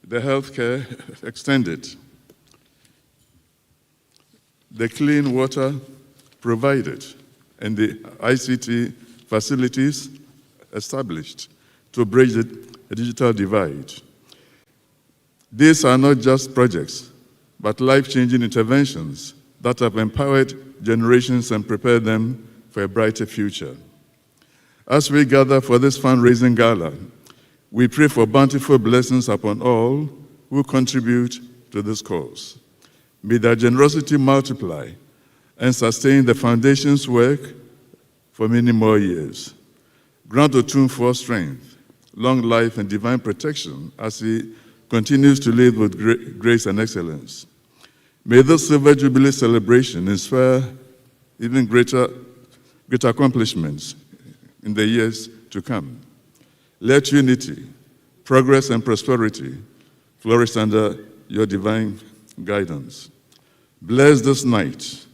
the healthcare extended, the clean water provided, and the ICT facilities established to bridge the digital divide. These are not just projects, but life-changing interventions that have empowered generations and prepared them for a brighter future. As we gather for this fundraising gala, we pray for bountiful blessings upon all who contribute to this cause. May their generosity multiply and sustain the foundation's work for many more years. Grant Otumfuo strength, long life, and divine protection as he continues to live with grace and excellence. May this Silver Jubilee celebration inspire even greater accomplishments in the years to come. Let unity, progress, and prosperity flourish under your divine guidance. Bless this night,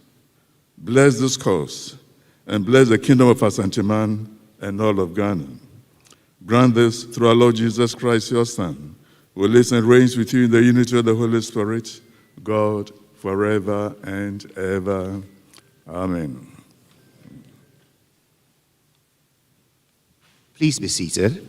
bless this cause, and bless the kingdom of Asanteman and all of Ghana. Grant this through our Lord Jesus Christ, your Son, who lives and reigns with you in the unity of the Holy Spirit, God, forever and ever. Amen. Please be seated.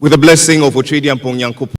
With the blessing of Otrediampong Nyankopon,